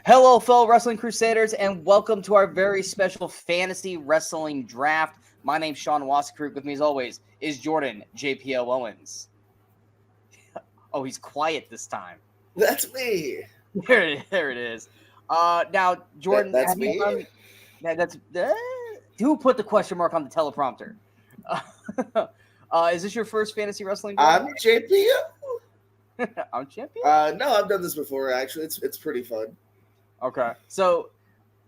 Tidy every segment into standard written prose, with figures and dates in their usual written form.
Hello, fellow wrestling crusaders, and welcome to our very special fantasy wrestling draft. My name's Sean Wasserkrug. With me, as always, is Jordan JPL Owens. Oh, he's quiet this time. That's me. There it is. Now, Jordan, That's me. Who put the question mark on the teleprompter? Is this your first fantasy wrestling draft? I'm JPL. I'm champion. No, I've done this before. Actually, it's pretty fun. Okay, so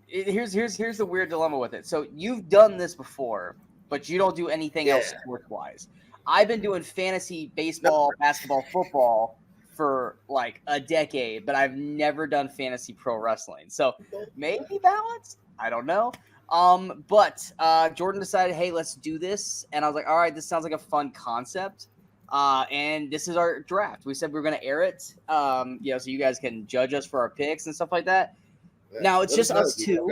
here's the weird dilemma with it. So you've done this before, but you don't do anything else sports-wise. I've been doing fantasy baseball, basketball, football for like a decade, but I've never done fantasy pro wrestling. So maybe balanced. I don't know. But Jordan decided, hey, let's do this, and I was like, all right, this sounds like a fun concept. And this is our draft. We said we were going to air it, so you guys can judge us for our picks and stuff like that. Yeah. Now it's just us two.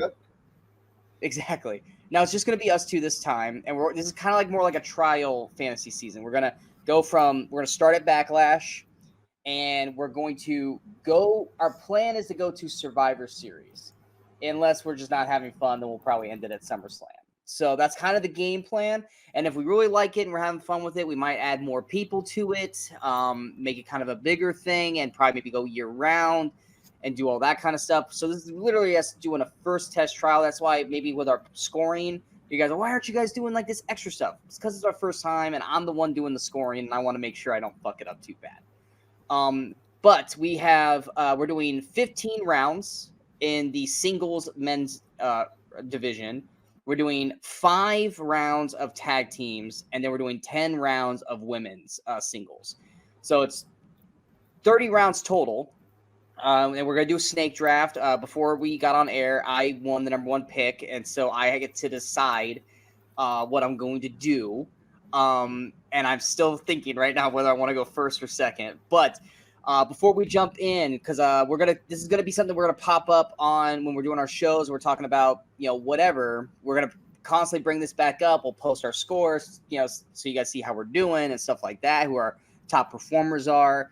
Exactly. Now it's just going to be us two this time, and this is kind of like more like a trial fantasy season. We're going to start at Backlash, and we're going to go. Our plan is to go to Survivor Series, unless we're just not having fun. Then we'll probably end it at SummerSlam. So that's kind of the game plan. And if we really like it and we're having fun with it, we might add more people to it, make it kind of a bigger thing, and probably maybe go year round and do all that kind of stuff. So this is literally us doing a first test trial. That's why maybe with our scoring, you guys are, why aren't you guys doing like this extra stuff? It's because it's our first time, and I'm the one doing the scoring, and I want to make sure I don't fuck it up too bad. But we have we're doing 15 rounds in the singles men's division. We're doing 5 rounds of tag teams, and then we're doing 10 rounds of women's singles. So it's 30 rounds total. And we're going to do a snake draft. Before we got on air, I won the number 1 pick, and so I get to decide what I'm going to do. And I'm still thinking right now whether I want to go first or second. But before we jump in, because this is gonna be something we're gonna pop up on when we're doing our shows. We're talking about whatever. We're gonna constantly bring this back up. We'll post our scores, so you guys see how we're doing and stuff like that. Who our top performers are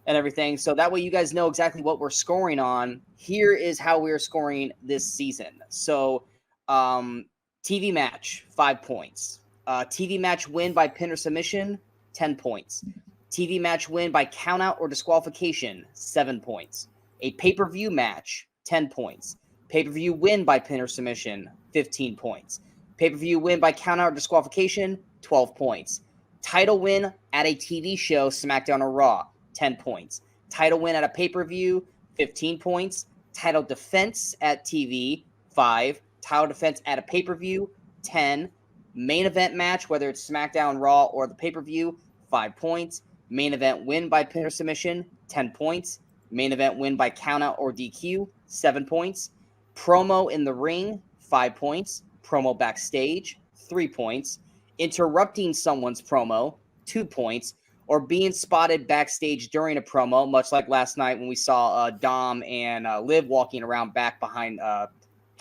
and everything. So that way you guys know exactly what we're scoring on. Here is how we're scoring this season. So TV match 5 points. TV match win by pin or submission 10 points. TV match win by countout or disqualification, 7 points. A pay-per-view match, 10 points. Pay-per-view win by pin or submission, 15 points. Pay-per-view win by countout or disqualification, 12 points. Title win at a TV show, SmackDown or Raw, 10 points. Title win at a pay-per-view, 15 points. Title defense at TV, 5. Title defense at a pay-per-view, 10. Main event match, whether it's SmackDown, Raw, or the pay-per-view, 5 points. Main event win by pin or submission, 10 points. Main event win by countout or DQ, 7 points. Promo in the ring, 5 points. Promo backstage, 3 points. Interrupting someone's promo, 2 points. Or being spotted backstage during a promo, much like last night when we saw Dom and Liv walking around back behind, can't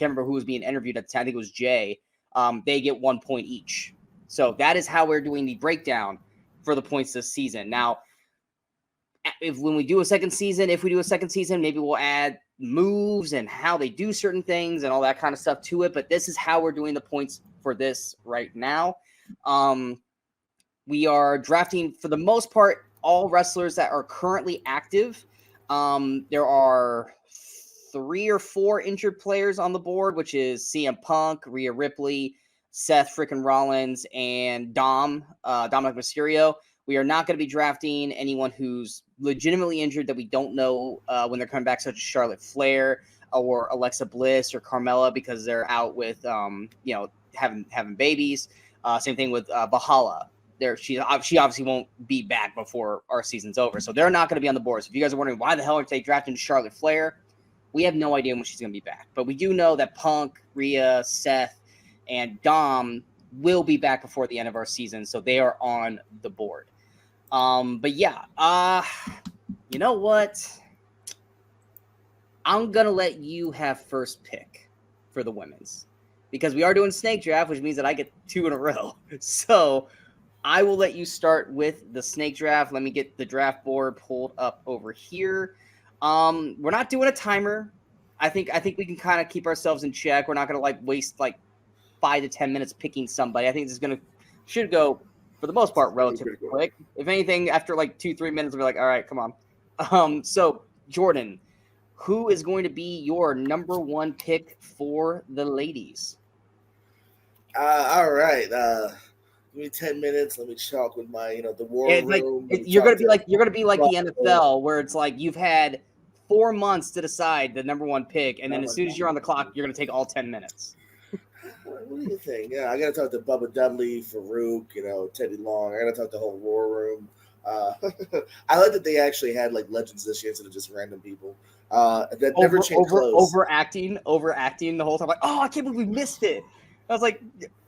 remember who was being interviewed at the time, I think it was Jay. They get 1 point each. So that is how we're doing the breakdown for the points this season. Now, if we do a second season, maybe we'll add moves and how they do certain things and all that kind of stuff to it. But this is how we're doing the points for this right now. We are drafting, for the most part, all wrestlers that are currently active. There are 3 or 4 injured players on the board, which is CM Punk, Rhea Ripley, Seth freaking Rollins, and Dominic Mysterio. We are not going to be drafting anyone who's legitimately injured that we don't know when they're coming back, such as Charlotte Flair or Alexa Bliss or Carmella, because they're out with having babies. Same thing with Valhalla. She obviously won't be back before our season's over, so they're not going to be on the board. So if you guys are wondering why the hell are they drafting Charlotte Flair, we have no idea when she's going to be back. But we do know that Punk, Rhea, Seth, and Dom will be back before the end of our season, so they are on the board. But yeah, you know what? I'm going to let you have first pick for the women's, because we are doing snake draft, which means that I get 2 in a row. So I will let you start with the snake draft. Let me get the draft board pulled up over here. We're not doing a timer. I think we can kind of keep ourselves in check. We're not going to like waste like 5 to 10 minutes picking somebody. I think this is should go for the most part relatively quick. If anything, after like 2-3 minutes, we'll be like, all right, come on. So Jordan, who is going to be your number one pick for the ladies? All right. Give me 10 minutes. Let me talk with my, the war It's like room. you're gonna be like the NFL, where it's like you've had 4 months to decide the number one pick, and then as soon as you're on the clock, you're gonna take all 10 minutes. What do you think? Yeah, I got to talk to Bubba Dudley, Farouk, Teddy Long. I got to talk to the whole war room. I like that they actually had like legends this year instead of just random people. That never changed clothes. Overacting the whole time. Like, oh, I can't believe we missed it. I was like,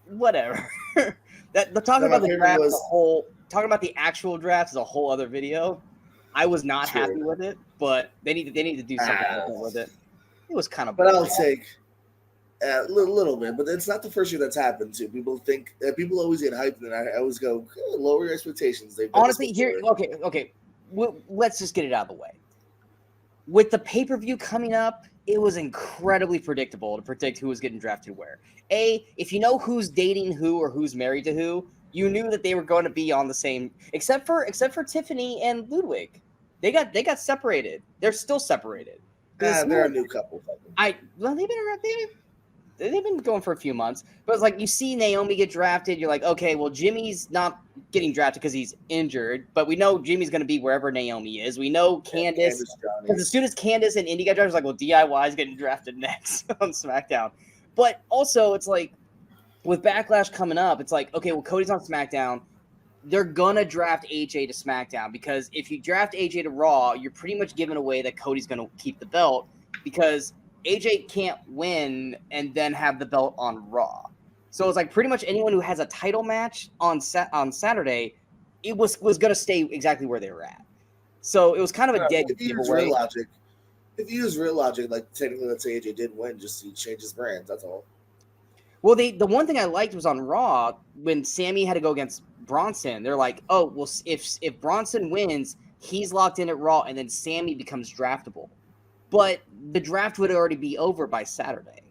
whatever. Talking about the draft talking about the actual draft is a whole other video. I was not happy with it, but they need to do something with it. It was kind of. But I'll take a little bit. But it's not the first year that's happened to people. People always get hyped, and I always go lower your expectations. Honestly, okay. Let's just get it out of the way. With the pay-per-view coming up, it was incredibly predictable to predict who was getting drafted where. If you know who's dating who or who's married to who, you knew that they were going to be on the same. Except for Tiffany and Ludwig, they got separated. They're still separated. They're a new couple. They've been going for a few months, but it's like you see Naomi get drafted. You're like, okay, well, Jimmy's not getting drafted because he's injured, but we know Jimmy's going to be wherever Naomi is. We know Candice. Because as soon as Candice and Indy got drafted, it's like, well, DIY is getting drafted next on SmackDown. But also, it's like with Backlash coming up, it's like, okay, well, Cody's on SmackDown. They're gonna draft AJ to SmackDown because if you draft AJ to Raw, you're pretty much giving away that Cody's going to keep the belt because AJ can't win and then have the belt on Raw. So it's like pretty much anyone who has a title match on Saturday, it was going to stay exactly where they were at. So it was kind of a dead giveaway. If you use real logic, like technically, let's say AJ did win, just he changed his brand. That's all. Well, the one thing I liked was on Raw when Sammy had to go against Bronson. They're like, oh, well, if Bronson wins, he's locked in at Raw, and then Sammy becomes draftable. But the draft would already be over by Saturday.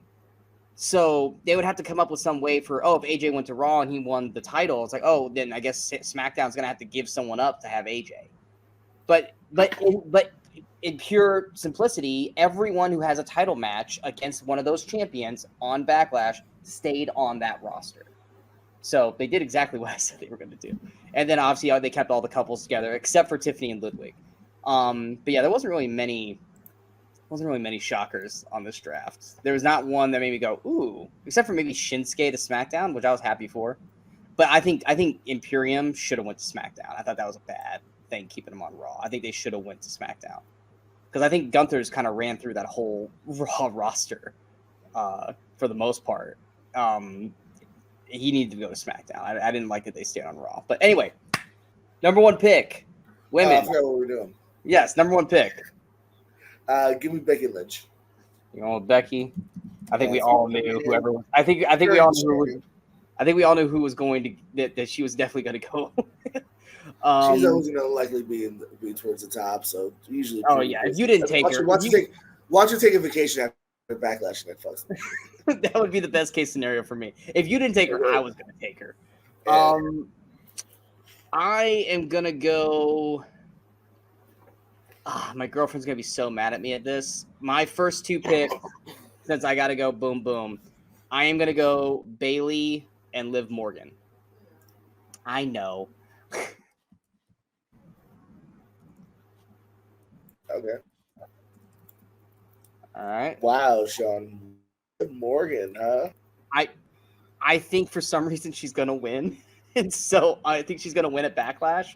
So they would have to come up with some way for, if AJ went to Raw and he won the title, it's like, then I guess SmackDown's going to have to give someone up to have AJ. But in pure simplicity, everyone who has a title match against one of those champions on Backlash stayed on that roster. So they did exactly what I said they were going to do. And then obviously they kept all the couples together except for Tiffany and Ludwig. But yeah, there wasn't really many shockers on this draft. There was not one that made me go, ooh, except for maybe Shinsuke to SmackDown, which I was happy for. But I think Imperium should have went to SmackDown. I thought that was a bad thing keeping them on Raw. I think they should have went to SmackDown. Because I think Gunther's kind of ran through that whole Raw roster for the most part. He needed to go to SmackDown. I didn't like that they stayed on Raw. But anyway, number one pick. Women. I forgot what we're doing. Yes, number one pick. Give me Becky Lynch. You know, Becky. I think we all knew whoever. I think we all knew. I think we all knew who was going to that she was definitely going to go. She's always going to likely be towards the top. So usually. Oh yeah, if you didn't take her, watch her take a vacation after Backlash and that fucks me. That would be the best case scenario for me. If you didn't take her, I was going to take her. Yeah. I am going to go. My girlfriend's going to be so mad at me at this. My first two picks, since I got to go boom, boom, I am going to go Bayley and Liv Morgan. I know. Okay. All right. Wow, Sean. Liv Morgan, huh? I think for some reason she's going to win. And so I think she's going to win at Backlash.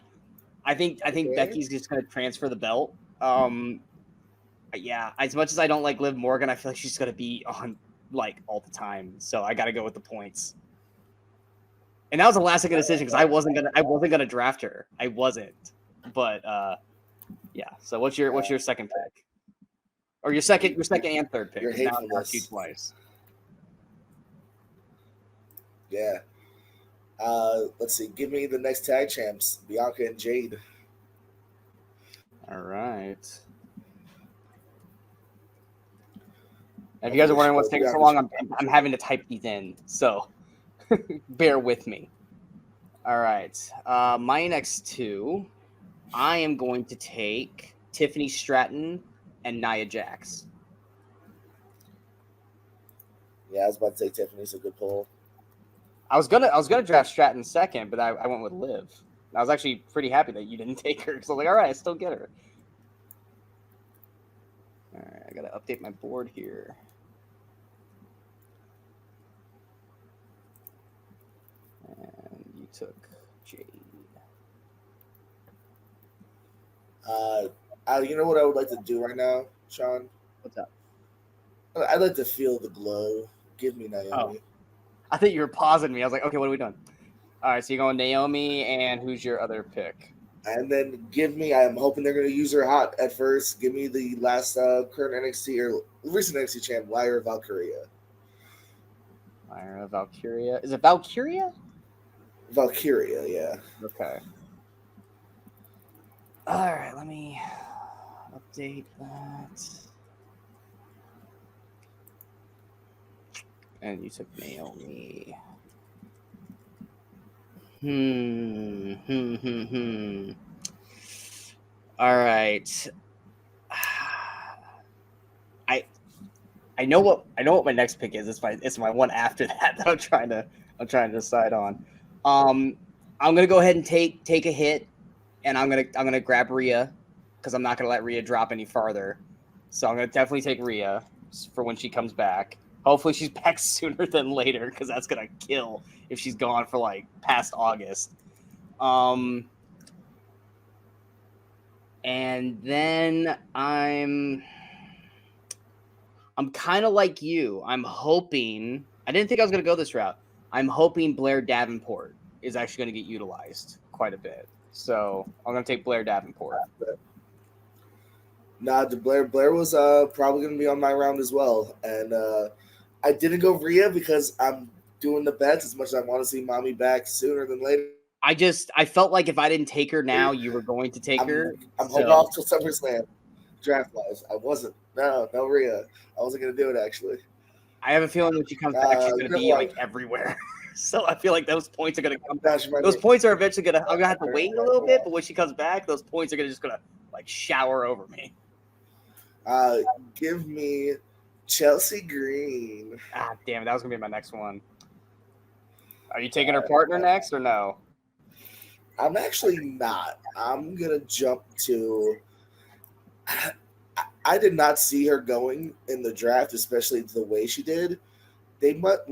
I think Becky's just going to transfer the belt. Yeah, as much as I don't like Liv Morgan, I feel like she's going to be on like all the time. So I got to go with the points. And that was a last second decision because I wasn't gonna draft her. I wasn't. But yeah. So what's your second pick? Or your second and third pick? Your hatefulness. You twice. Yeah. Let's see. Give me the next tag champs, Bianca and Jade. All right. And if you guys are wondering what's taking so long, I'm having to type these in, so bear with me. All right, my next two, I am going to take Tiffany Stratton and Nia Jax. Yeah, I was about to say Tiffany's a good pull. I was gonna draft Stratton second, but I went with Liv. I was actually pretty happy that you didn't take her because I was like, all right, I still get her. All right, I gotta update my board here. And you took Jade. You know what I would like to do right now, Sean? What's up? I'd like to feel the glow. Give me Naomi. Oh, I think you were pausing me. I was like, okay, what are we doing? All right, so you're going Naomi, and who's your other pick? And then give me, I'm hoping they're going to use her hot at first. Give me the last current NXT or recent NXT champ, Lyra Valkyria. Lyra Valkyria. Is it Valkyria? Valkyria, yeah. Okay. All right, let me update that. And you took Naomi. All right. I know what my next pick is. It's my one after that I'm trying to decide on. I'm gonna go ahead and take a hit, and I'm gonna grab Rhea because I'm not gonna let Rhea drop any farther. So I'm gonna definitely take Rhea for when she comes back. Hopefully she's back sooner than later because that's gonna kill if she's gone for like past August. And then I'm kind of like you. I'm hoping. I didn't think I was going to go this route. I'm hoping Blair Davenport is actually going to get utilized quite a bit. So I'm going to take Blair Davenport. Nah, Blair was probably going to be on my round as well. And I didn't go Rhea because I'm doing the bets as much as I want to see Mommy back sooner than later. I felt like if I didn't take her now, you were going to take her. I'm holding off till SummerSlam. Draft-wise, I wasn't. No Rhea. I wasn't going to do it, actually. I have a feeling when she comes back, she's going to be like everywhere. So I feel like those points are going to come back. Those points are eventually going to – I'm going to have to wait a little bit, but when she comes back, those points are just going to like shower over me. Give me Chelsea Green. Ah, damn it. That was going to be my next one. Are you taking her partner next or no? I'm actually not. I'm going to jump to – I did not see her going in the draft, especially the way she did. They must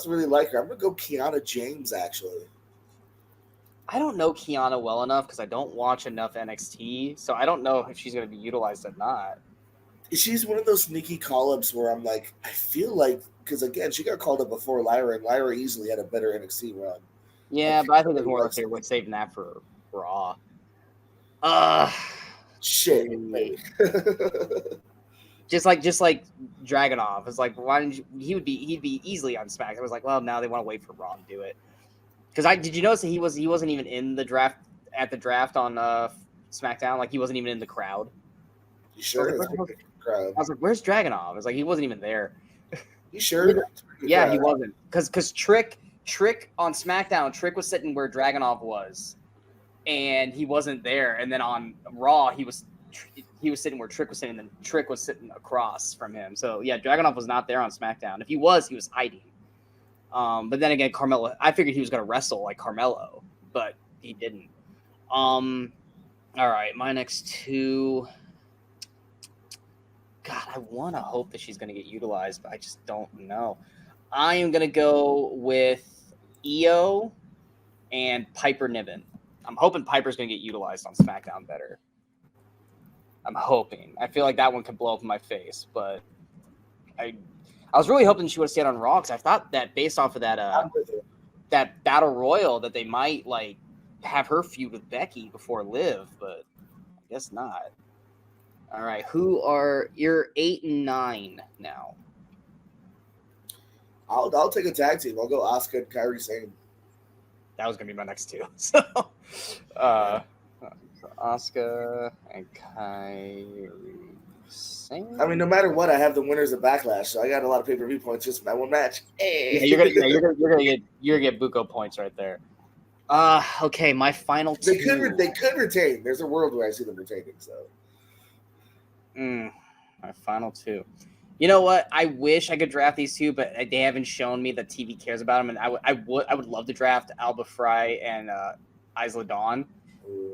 really like her. I'm going to go Kiana James, actually. I don't know Kiana well enough because I don't watch enough NXT, so I don't know if she's going to be utilized or not. She's one of those sneaky call-ups where I'm like, I feel like, because again, she got called up before Lyra, and Lyra easily had a better NXT run. Yeah, but I think it's more like we're saving that for Raw. Shit. just like Dragunov. It's like, why didn't you, he'd be easily on SmackDown. I was like, well, now they want to wait for Raw to do it. Because did you notice that he wasn't even in the draft on SmackDown? Like he wasn't even in the crowd. You sure? I was like, where's Dragunov? It's like he wasn't even there. You sure? Yeah, he wasn't. Because Trick on SmackDown, Trick was sitting where Dragunov was. And he wasn't there. And then on Raw, he was sitting where Trick was sitting, and then Trick was sitting across from him. So yeah, Dragunov was not there on SmackDown. If he was hiding. But then again, Carmelo, I figured he was going to wrestle like Carmelo, but he didn't. All right, my next two. God, I want to hope that she's going to get utilized, but I just don't know. I am going to go with Io and Piper Niven. I'm hoping Piper's going to get utilized on SmackDown better. I'm hoping. I feel like that one could blow up in my face, but I was really hoping she would have stayed on Raw because I thought that based off of that Battle Royal that they might like have her feud with Becky before Liv, but I guess not. All right, who are your 8 and 9 now? I'll take a tag team. I'll go Asuka and Kairi Sane. That was gonna be my next two. So, Asuka and Kairi Same. I mean, no matter what, I have the winners of Backlash, so I got a lot of pay-per-view points just from that one match. Yeah, you're gonna get Buko points right there. Okay, my final two. They could retain. There's a world where I see them retaining. So, my final two. You know what? I wish I could draft these two, but they haven't shown me that TV cares about them. And I would love to draft Alba Fry and Isla Dawn,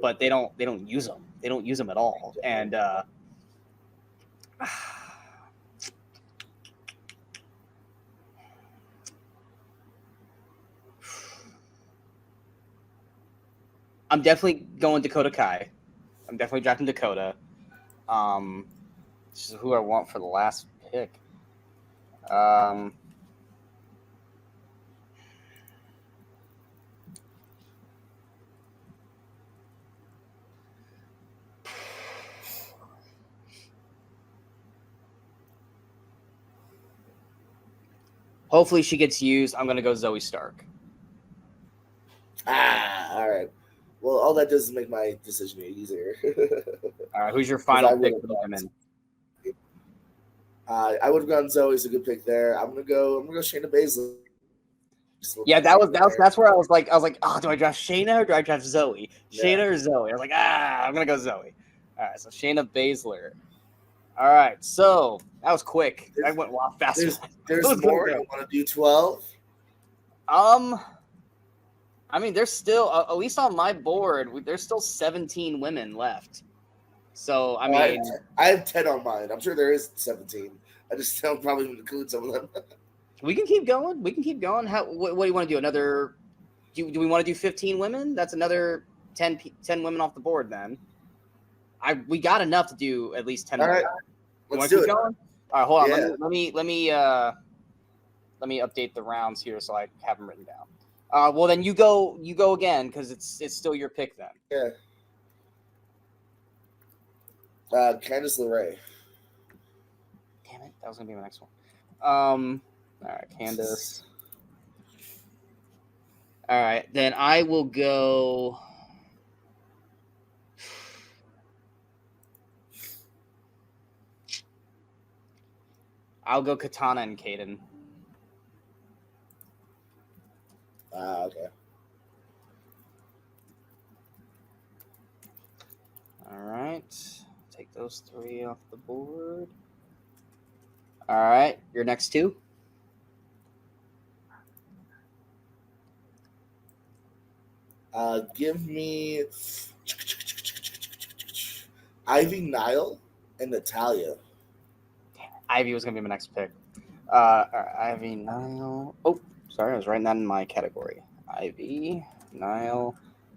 but they don't use them. They don't use them at all. And I'm definitely going Dakota Kai. I'm definitely drafting Dakota. This is who I want for the last pick. Hopefully she gets used. I'm going to go Zoe Stark. all right. Well, all that does is make my decision easier. All right, who's your final pick for the women? I would have gone Zoe. Is a good pick there. I'm gonna go Shayna Baszler. Yeah, that's where I was like, oh, do I draft Shayna or do I draft Zoe? Shayna or Zoe? I was like, I'm gonna go Zoe. All right, so Shayna Baszler. All right, so that was quick. I went fast. There's more. I want to do 12. I mean, there's still at least on my board, there's still 17 women left. So I mean, I have 10 on mine. I'm sure there is 17. I just don't probably include some of them. We can keep going. What do you want to do? Another? Do we want to do 15 women? That's another 10 women off the board. Then we got enough to do at least 10. All right, let's do it. Going? All right, hold on. Yeah. Let me update the rounds here so I have them written down. Well, then you go again because it's still your pick then. Yeah. Candice LeRae. Damn it, that was gonna be my next one. All right, Candice. All right, then I will go. I'll go Katana and Kaden. Okay. All right. Take those three off the board. All right. Your next two? Give me Ivy Nile and Natalia. Ivy was going to be my next pick. All right, Ivy Nile. Oh, sorry. I was writing that in my category. Ivy Nile.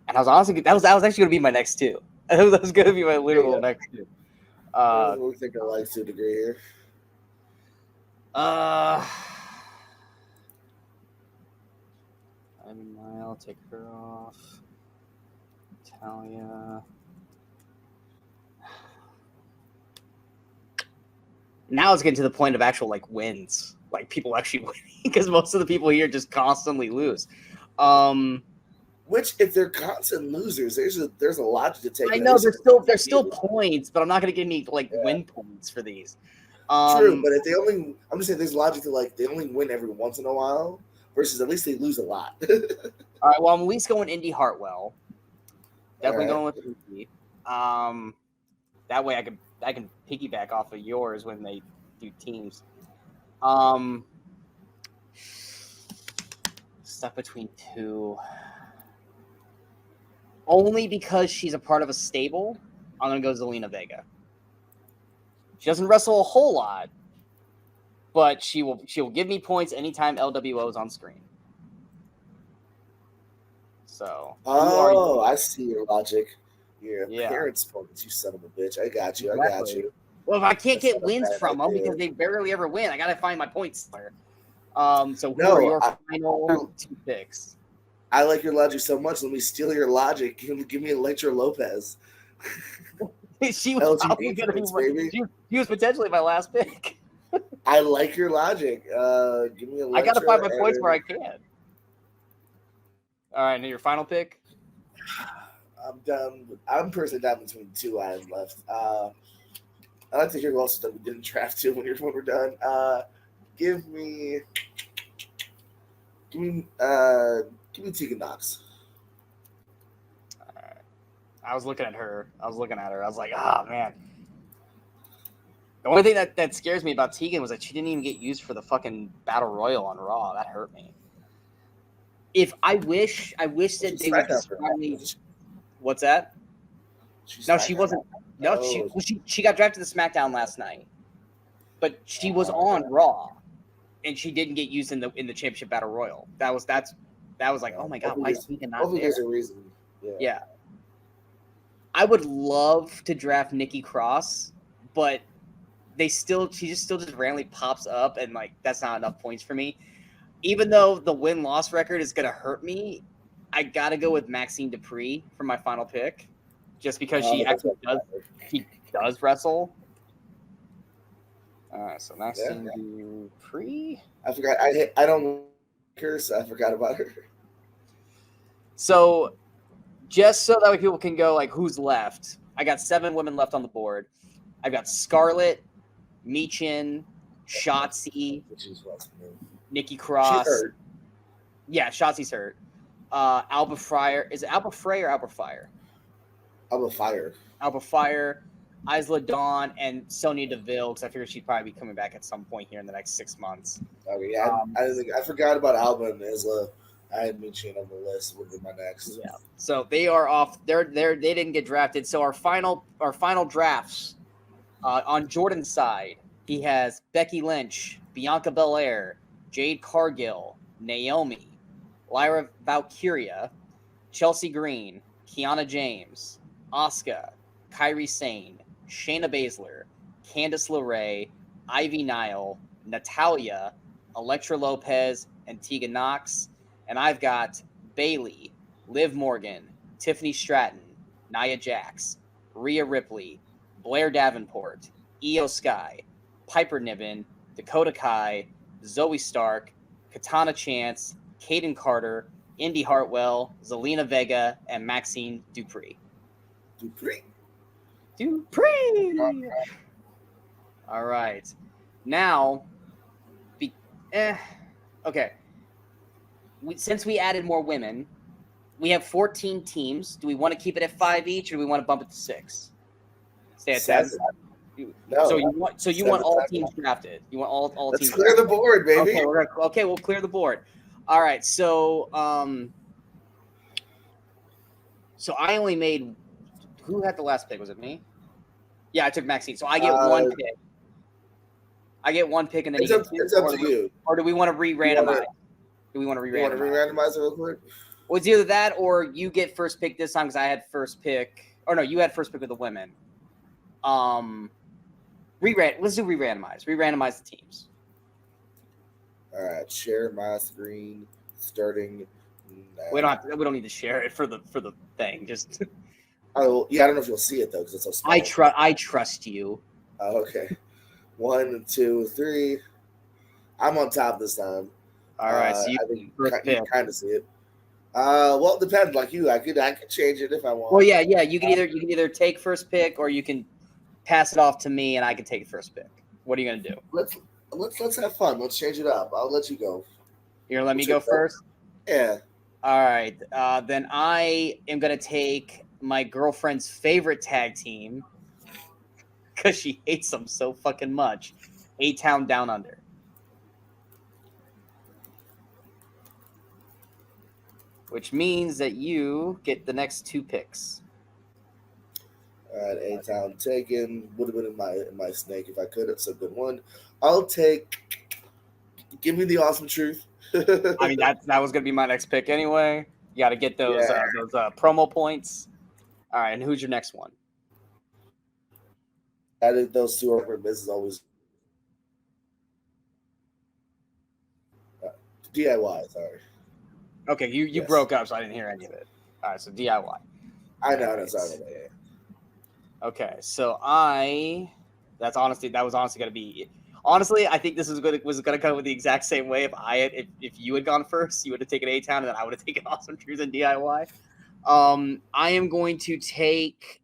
And I was honestly, that was actually going to be my next two. That was going to be my literal next two. We think I like to a degree here. Ivy Nile, take her off. Natalia. Now it's getting to the point of actual wins, like people actually winning, because most of the people here just constantly lose. Which, if they're constant losers, there's a logic to take. I know there's still points, but I'm not going to give me win points for these. True, but if I'm just saying there's logic to they only win every once in a while, versus at least they lose a lot. All right, well I'm at least going Indy Hartwell. Definitely going with Indy. That way I can piggyback off of yours when they do teams. Stuck between two. Only because she's a part of a stable, I'm gonna go Zelina Vega. She doesn't wrestle a whole lot, but she will give me points anytime LWO is on screen. So I see your logic. Your parents' points, you son of a bitch. I got you. Exactly. I got you. Well, if I can't get wins from them because they barely ever win, I gotta find my points there. So who are your final two picks? I like your logic so much. Let me steal your logic. Give me Electra Lopez. She was probably gonna be. She was potentially my last pick. I like your logic. Give me Electra. I gotta find my points where I can. All right, now your final pick. I'm done. I'm personally down between two items left. I'd like to hear who else that we didn't draft to when we're done. Give me Tegan Knox. I was looking at her. I was like, oh man. The only thing that scares me about Tegan was that she didn't even get used for the fucking battle royal on Raw. That hurt me. I wish that they would just finally. What's that? No, she wasn't. No, she got drafted to SmackDown last night, but she was on Raw, and she didn't get used in the championship battle royal. That was like, oh my god, why is Tegan not there? There's a reason. Yeah. I would love to draft Nikki Cross, but she just randomly pops up, and like that's not enough points for me. Even though the win-loss record is gonna hurt me, I gotta go with Maxine Dupree for my final pick, just because she actually does wrestle. So Maxine Dupree. I forgot. I don't like her, so I forgot about her. So, just so that way people can go like who's left, I got 7 women left on the board. I've got Scarlett, Michin, Shotzi, Nikki Cross. She's hurt. Yeah, Shotzi's hurt. Alba Fryer. Is it Alba Frey or Alba Fire? Alba Fire. Alba Fire, Isla Dawn, and Sonya Deville, because I figured she'd probably be coming back at some point here in the next 6 months. Okay, yeah, I forgot about Alba and Isla. I had Michin on the list. Would be my next. Yeah. So they are off. They didn't get drafted. So our final drafts on Jordan's side, he has Becky Lynch, Bianca Belair, Jade Cargill, Naomi, Lyra Valkyria, Chelsea Green, Kiana James, Asuka, Kairi Sane, Shayna Baszler, Candice LeRae, Ivy Nile, Natalia, Elektra Lopez, and Tegan Knox. And I've got Bayley, Liv Morgan, Tiffany Stratton, Nia Jax, Rhea Ripley, Blair Davenport, Io Sky, Piper Niven, Dakota Kai, Zoe Stark, Katana Chance, Kaden Carter, Indy Hartwell, Zelina Vega, and Maxine Dupree. All right. Now, okay. Since we added more women, we have 14 teams. Do we want to keep it at 5 each, or do we want to bump it to 6? Stay at 10. No, so you want all teams drafted. You want all teams. Let's clear the board, baby. Okay, we'll clear the board. All right. So I only made. Who had the last pick? Was it me? Yeah, I took Maxine. So I get 1 pick. I get 1 pick, and then it's up to you. Or do we want to re-randomize? Do we want to re-randomize? You want to re-randomize it real quick? Well, it's either that or you get first pick this time because I had first pick. Or no, you had first pick with the women. Let's do re-randomize. Re-randomize the teams. All right, share my screen starting now. We don't need to share it for the thing. Just Oh yeah, I don't know if you'll see it though because it's so small. I trust you. Oh, okay. 1, 2, 3. I'm on top this time. All right, so you can kind of see it. Well, it depends. Like you, I could change it if I want. Well, yeah. You can either take first pick or you can pass it off to me and I can take first pick. What are you gonna do? Let's have fun. Let's change it up. I'll let you go. You're gonna let me go first? Yeah. All right. Then I am gonna take my girlfriend's favorite tag team because she hates them so fucking much. A-Town Down Under. Which means that you get the next 2 picks. All right, A-Town taken. Would have been in my snake if I could. It's a good one. I'll take. Give me the Awesome Truth. I mean, that was gonna be my next pick anyway. You got to get those promo points. All right, and who's your next one? I think those 2 are business always. DIY. Sorry. Okay, you broke up, so I didn't hear any of it. All right, so DIY. I know. Right. Sorry about that. Okay, so that was honestly gonna be. Honestly, I think this was gonna come with the exact same way. If you had gone first, you would have taken A-Town, and then I would have taken Awesome Truth and DIY. I am going to take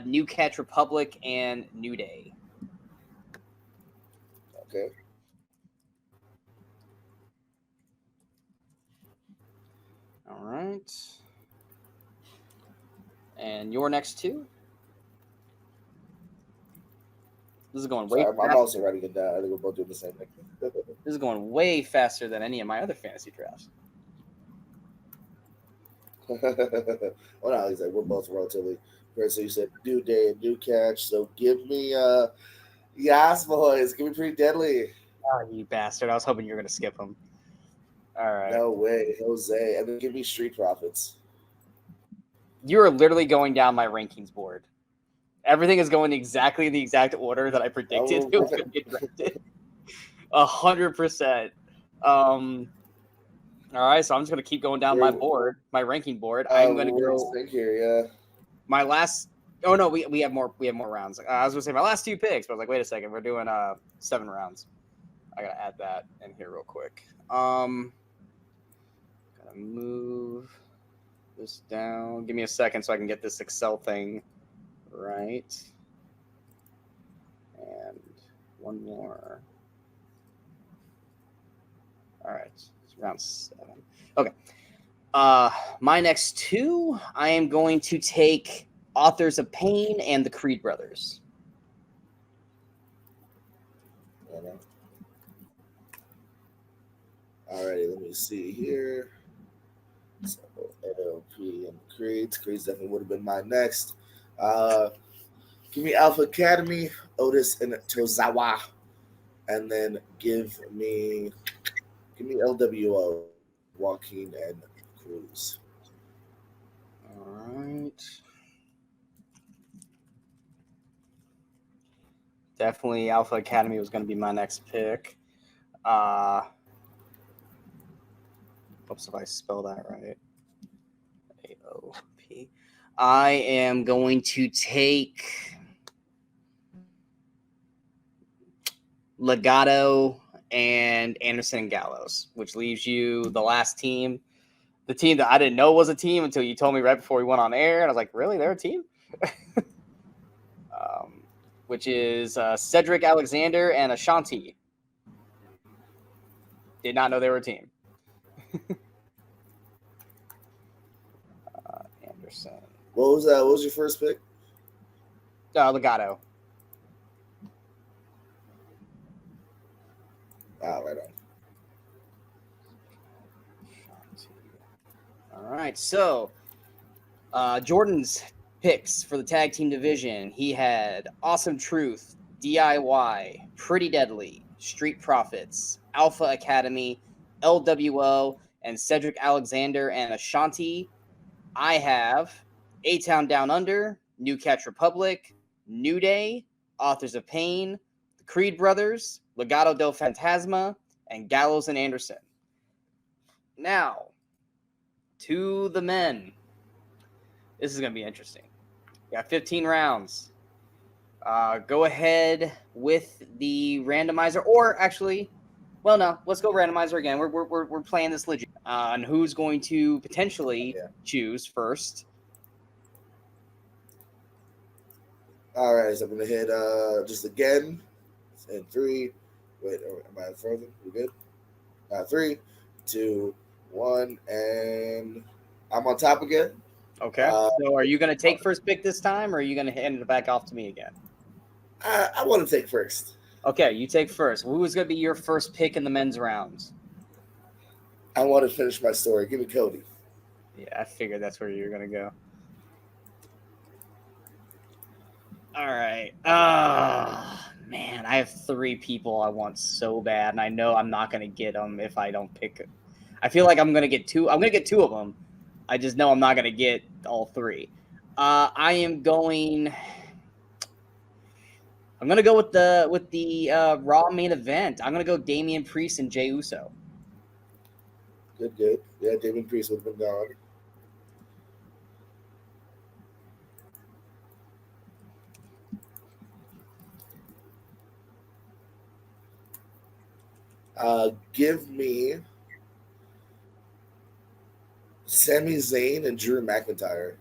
New Catch Republic, and New Day. Okay. All right. And your next two? This is going way Sorry, I'm faster. also writing it down. I think we're both doing the same thing. This is going way faster than any of my other fantasy drafts. Well, no, he's like, we're both relatively. So you said New Day and New Catch. So give me, Yas Boys. Give me Pretty Deadly. Oh, you bastard. I was hoping you were going to skip them. All right. No way, Jose. And then give me Street Profits. You are literally going down my rankings board. Everything is going exactly in the exact order that I predicted it was going to get drafted. 100%. All right, so I'm just going to keep going down my board, my ranking board. I'm going to go here, yeah. My last. Oh no, we have more. We have more rounds. I was going to say my last two picks, but I was like, wait a second, we're doing 7 rounds. I got to add that in here real quick. Gotta move this down. Give me a second so I can get this Excel thing right. And one more. All right, it's round 7. Okay. My next two, I am going to take Authors of Pain and the Creed Brothers. Alrighty, let me see here. So LP and Creed. Creed definitely would have been my next. Give me Alpha Academy, Otis and Tozawa, and then give me LWO, Joaquin and Cruz. All right. Definitely Alpha Academy was going to be my next pick. Oops, if I spell that right. AOP. I am going to take Legato and Anderson and Gallows, which leaves you the last team. The team that I didn't know was a team until you told me right before we went on air. And I was like, really? They're a team? Which is Cedric Alexander and Ashanti. Did not know they were a team. Anderson. What was that? What was your first pick? Legato. Ah, right on. All right, so Jordan's picks for the tag team division. He had Awesome Truth, DIY, Pretty Deadly, Street Profits, Alpha Academy, LWO, and Cedric Alexander and Ashanti. I have A-Town Down Under, New Catch Republic, New Day, Authors of Pain, the Creed Brothers, Legado del Fantasma, and Gallows and Anderson. Now, to the men. This is going to be interesting. We got 15 rounds. Go ahead with the randomizer, or actually, well, no, let's go randomizer again. We're playing this legit on who's going to potentially choose first. All right, so I'm gonna hit just again in 3. Wait, am I frozen? We good? 3, 2, 1, and I'm on top again. Okay. So are you going to take first pick this time, or are you going to hand it back off to me again? I want to take first. Okay, you take first. Who is going to be your first pick in the men's rounds? I want to finish my story. Give me Cody. Yeah, I figured that's where you're going to go. All right. Man, I have 3 people I want so bad, and I know I'm not going to get them if I don't pick it. I feel like I'm going to get 2. I'm going to get 2 of them. I just know I'm not going to get all 3. I am going. I'm going to go with the Raw main event. I'm going to go Damian Priest and Jey Uso. Good. Yeah, Damian Priest would have been gone. Give me Sami Zayn and Drew McIntyre.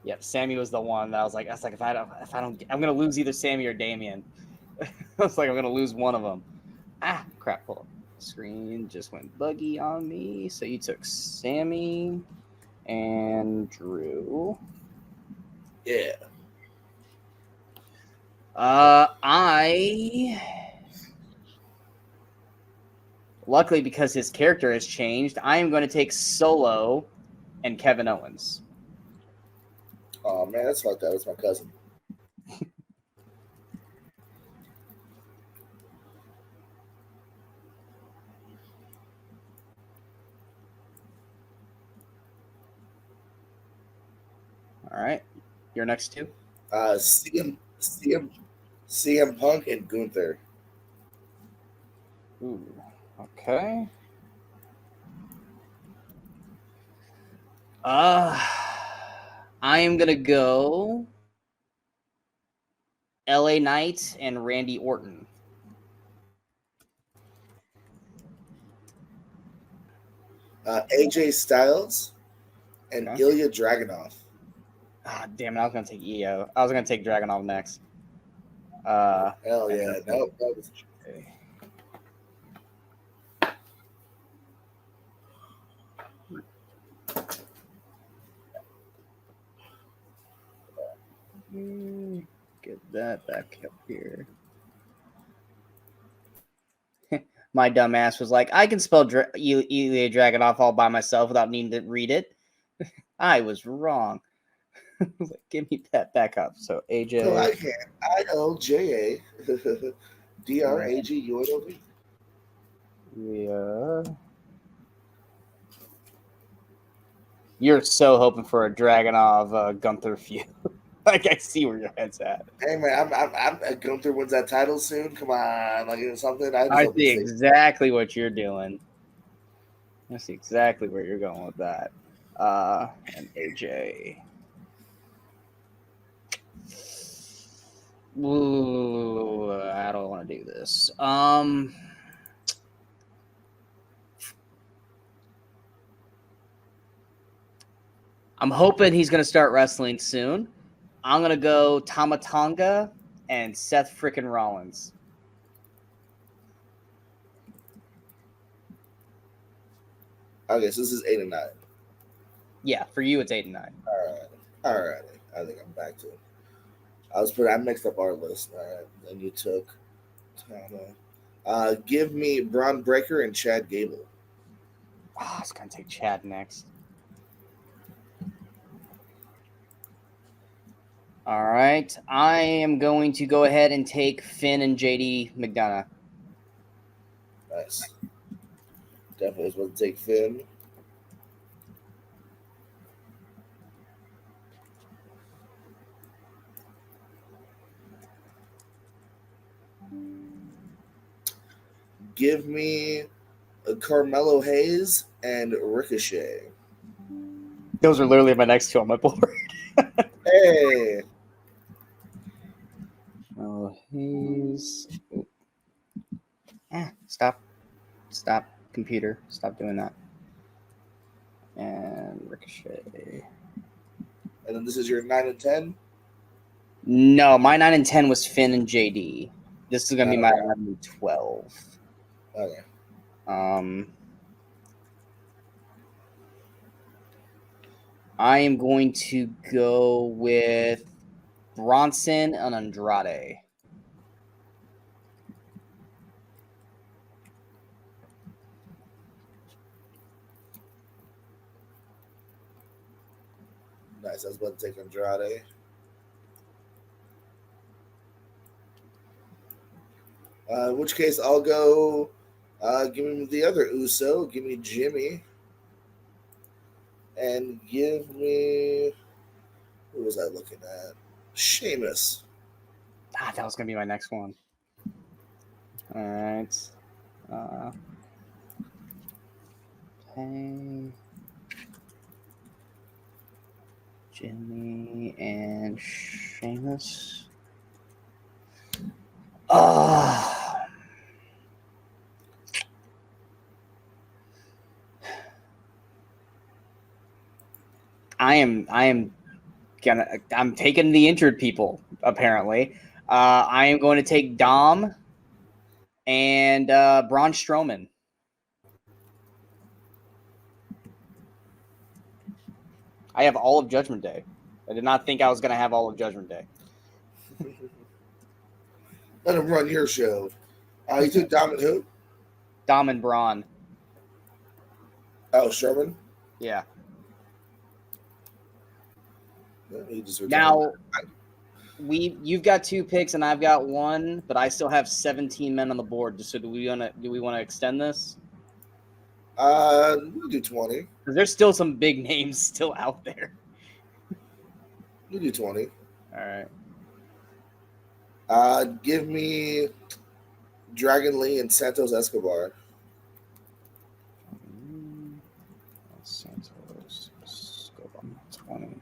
Yep, Sammy was the one that I was like, if I don't, I'm gonna lose either Sammy or Damien. I was like, I'm gonna lose one of them. Ah, crap! Hold on. Screen just went buggy on me. So you took Sammy and Drew. Yeah. Luckily, because his character has changed, I am going to take Solo and Kevin Owens. Oh man, that's fucked up. That's my cousin. All right, your next two. CM Punk and Gunther. Ooh, okay. I am gonna go LA Knight and Randy Orton. AJ Styles and Okay. Ilya Dragunov. Ah, damn it! I was gonna take EO. I was gonna take Dragunov next. Hell yeah! Nope. Okay. Get that back up here. My dumb ass was like, I can spell Ilya Dragunov all by myself without needing to read it. I was wrong. Like, give me that back up. So AJ. So I can ILJA DRAGUNOV. Yeah. You're so hoping for a Dragunov Gunther feud. Like, I see where your head's at. Hey man, I'm Gunther wins that title soon. Come on, like it's something. I see exactly what you're doing. I see exactly where you're going with that. And AJ. Ooh, I don't want to do this. I'm hoping he's going to start wrestling soon. I'm going to go Tama Tonga and Seth frickin' Rollins. Okay, so this is 8 and 9. Yeah, for you it's 8 and 9. All right. I think I'm back to it. I mixed up our list. All right, then you took Tama. Give me Braun Breaker and Chad Gable. I was going to take Chad next. All right. I am going to go ahead and take Finn and JD McDonough. Nice. Definitely was going to take Finn. Give me Carmelo Hayes and Ricochet. Those are literally my next two on my board. Hey. Oh, he's. Stop, computer. Stop doing that. And Ricochet. And then this is your 9 and 10? No, my 9 and 10 was Finn and JD. This is going to be my 11 and 12. Okay. I am going to go with Bronson and Andrade. Nice. I was about to take Andrade. In which case, I'll go. Give me the other Uso. Give me Jimmy. And give me. Who was I looking at? Sheamus. That was going to be my next one. All right. Okay. Jimmy and Sheamus. I am I'm taking the injured people, apparently. I am going to take Dom and Braun Strowman. I have all of Judgment Day. I did not think I was going to have all of Judgment Day. Let him run your show. You took Dom and who? Dom and Braun. Oh, Sherman? Yeah. He just Now, you've got 2 picks and I've got 1, but I still have 17 men on the board. So do we want to extend this? We'll do 20. Because there's still some big names still out there. We'll do 20. All right. Give me Dragon Lee and Santos Escobar. Santos Escobar, 20.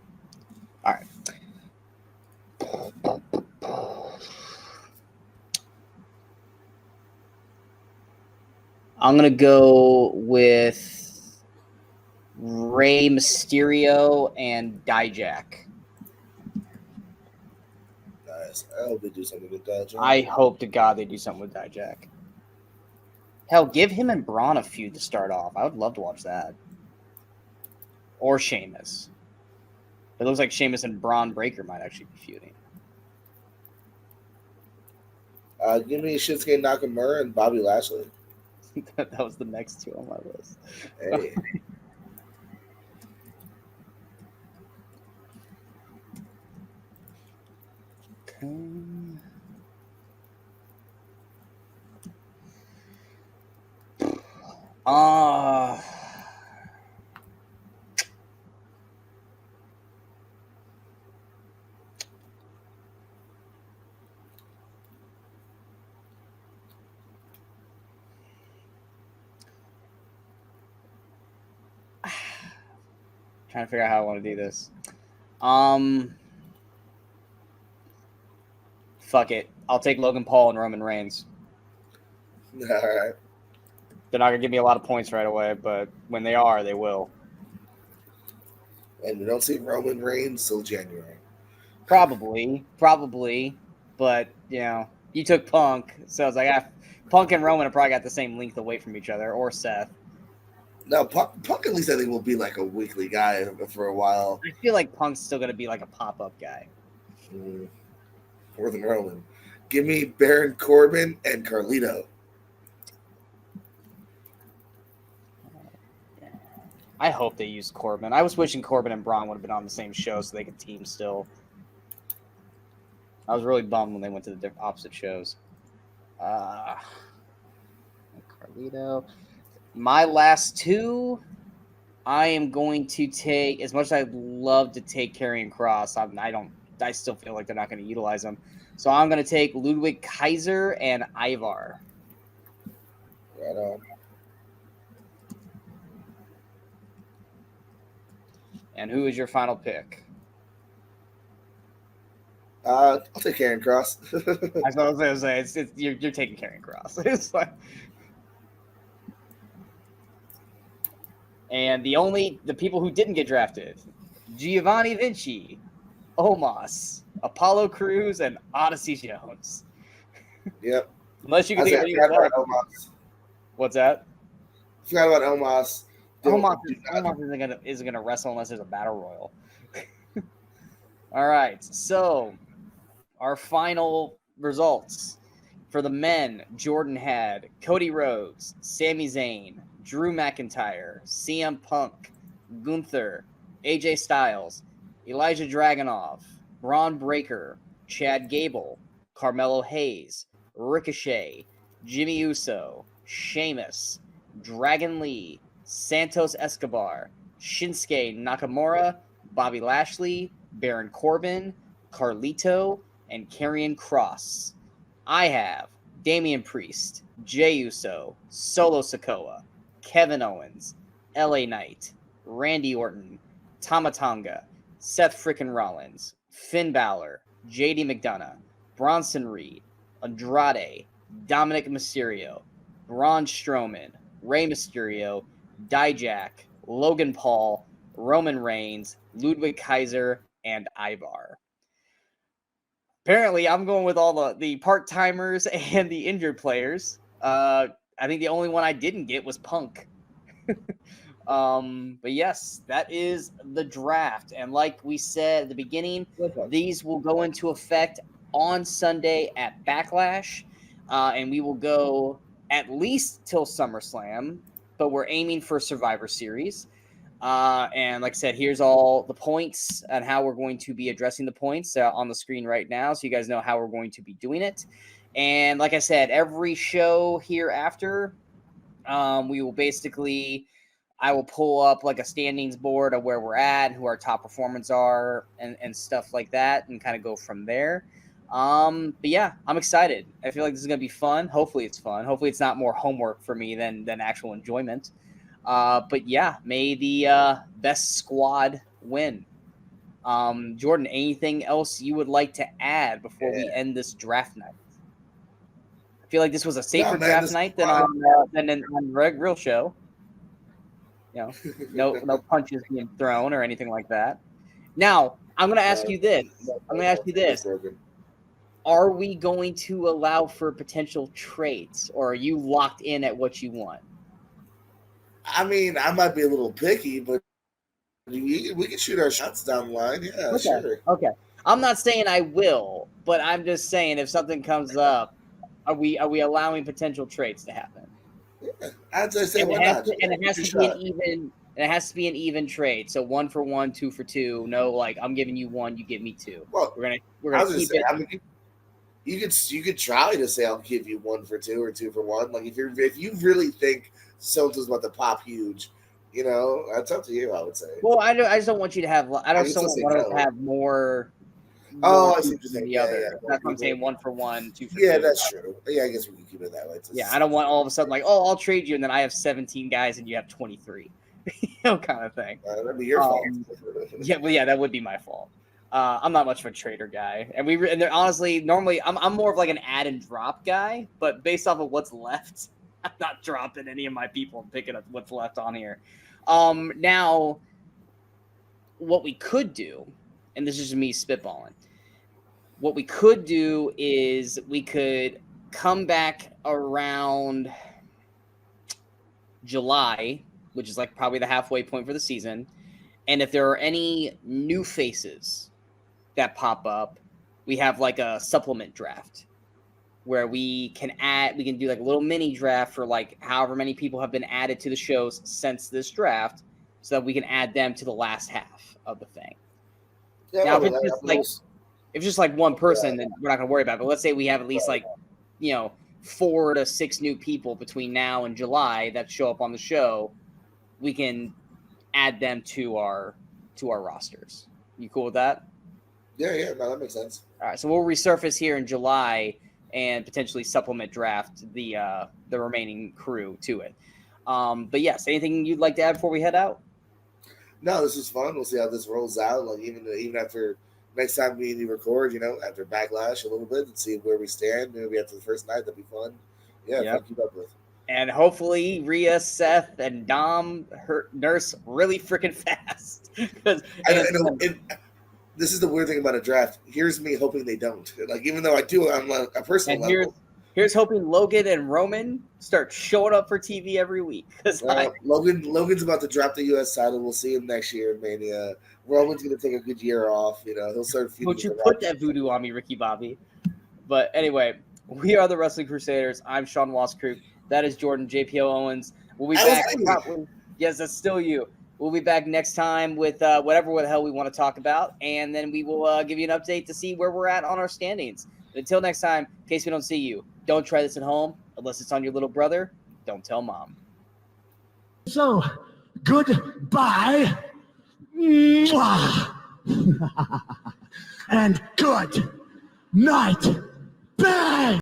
All right. I'm going to go with Rey Mysterio and Dijak. Nice. I hope they do something with Dijak. I hope to God they do something with Dijak. Hell, give him and Braun a feud to start off. I would love to watch that. Or Sheamus. It looks like Sheamus and Braun Breaker might actually be feuding. Give me Shinsuke Nakamura and Bobby Lashley. That was the next 2 on my list. Hey. Trying to figure out how I want to do this. Fuck it. I'll take Logan Paul and Roman Reigns. All right. They're not going to give me a lot of points right away, but when they are, they will. And we don't see Roman Reigns till January. Probably. But, you took Punk, so I was like, Punk and Roman have probably got the same length away from each other, or Seth. No, Punk at least I think will be like a weekly guy for a while. I feel like Punk's still going to be like a pop-up guy. More than Roman. Give me Baron Corbin and Carlito. I hope they use Corbin. I was wishing Corbin and Braun would have been on the same show so they could team still. I was really bummed when they went to the opposite shows. Carlito. My last 2, I am going to take, as much as I'd love to take Karrion Kross, I still feel like they're not going to utilize him. So I'm going to take Ludwig Kaiser and Ivar. Right on. And who is your final pick? I'll take Karrion Kross. That's what I was going to say. You're taking Karrion Kross. It's like, and the people who didn't get drafted: Giovanni Vinci, Omos, Apollo Crews, and Odyssey Jones. Yep. Unless you can think of any Omos. What's that? Forgot about Omos. Omos isn't gonna wrestle unless there's a battle royal. All right, so our final results for the men: Jordan had Cody Rhodes, Sami Zayn, Drew McIntyre, CM Punk, Gunther, AJ Styles, Elijah Dragunov, Braun Breaker, Chad Gable, Carmelo Hayes, Ricochet, Jimmy Uso, Sheamus, Dragon Lee, Santos Escobar, Shinsuke Nakamura, Bobby Lashley, Baron Corbin, Carlito, and Karrion Kross. I have Damian Priest, Jey Uso, Solo Sikoa, Kevin Owens, LA Knight, Randy Orton, Tama Tonga, Seth frickin' Rollins, Finn Balor, JD McDonough, Bronson Reed, Andrade, Dominic Mysterio, Braun Strowman, Rey Mysterio, Dijak, Logan Paul, Roman Reigns, Ludwig Kaiser, and Ivar. Apparently, I'm going with all the part-timers and the injured players. I think the only one I didn't get was Punk. But yes, that is the draft. And like we said at the beginning, these will go into effect on Sunday at Backlash. And we will go at least till SummerSlam, but we're aiming for Survivor Series. And like I said, here's all the points and how we're going to be addressing the points on the screen right now, so you guys know how we're going to be doing it. And like I said, every show hereafter, we will basically, I will pull up like a standings board of where we're at, who our top performers are, and stuff like that, and kind of go from there. But yeah, I'm excited. I feel like this is gonna be fun. Hopefully it's fun. Hopefully it's not more homework for me than actual enjoyment. But yeah, may the best squad win. Jordan, anything else you would like to add before we end this draft night? I feel like this was a safer draft night than on real show. You know, no punches being thrown or anything like that. Now, I'm going to ask you this. Are we going to allow for potential trades, or are you locked in at what you want? I mean, I might be a little picky, but we can shoot our shots down the line. Yeah, okay. Sure. Okay. I'm not saying I will, but I'm just saying if something comes up, are we allowing potential trades to happen? Yeah, I'd say why not? And it has to be an even. It has to be an even trade. So 1 for 1, 2 for 2. No, like I'm giving you 1, you give me 2. Well, we're gonna keep it. I mean, you could try to say I'll give you 1 for 2 or 2 for 1. Like if you really think so-and-so's about to pop huge, you know, that's up to you. I would say. Well, I just don't want you to have. I don't want to have more. Oh, I see what you're saying. The other. Yeah. That's what I'm saying. 1 for 1, 2 for 2. Yeah, that's true. Yeah, I guess we can keep it that way. Yeah, I don't want all of a sudden like, oh, I'll trade you, and then I have 17 guys and you have 23. You know, kind of thing. That'd be your fault. Yeah, that would be my fault. I'm not much of a trader guy, and honestly, normally I'm more of like an add and drop guy. But based off of what's left, I'm not dropping any of my people and picking up what's left on here. Now, what we could do, and this is just me spitballing, what we could do is we could come back around July, which is like probably the halfway point for the season. And if there are any new faces that pop up, we have like a supplement draft where we can do like a little mini draft for like however many people have been added to the shows since this draft, so that we can add them to the last half of the thing. Yeah, now, if it's just like one person, then we're not going to worry about it. But let's say we have at least 4 to 6 new people between now and July that show up on the show. We can add them to our rosters. You cool with that? Yeah, no, that makes sense. All right, so we'll resurface here in July and potentially supplement draft the remaining crew to it. But yes, anything you'd like to add before we head out? No, this is fun. We'll see how this rolls out. Like even after next time we record, after Backlash a little bit and see where we stand. Maybe after the first night, that'd be fun. Yeah, fun to keep up with. And hopefully Rhea, Seth, and Dom nurse really freaking fast. This is the weird thing about a draft. Here's me hoping they don't. Like, even though I do on a personal level. Here's hoping Logan and Roman start showing up for TV every week. Logan's about to drop the U.S. title. We'll see him next year in Mania. Roman's going to take a good year off. He'll start feuding. Don't you put that voodoo on me, Ricky Bobby. But anyway, we are the Wrestling Crusaders. I'm Sean Waskrug. That is Jordan JPO Owens. We'll be back. Yes, that's still you. We'll be back next time with whatever the hell we want to talk about, and then we will give you an update to see where we're at on our standings. But until next time, in case we don't see you, don't try this at home unless it's on your little brother. Don't tell mom. So, goodbye. And good night. Bang!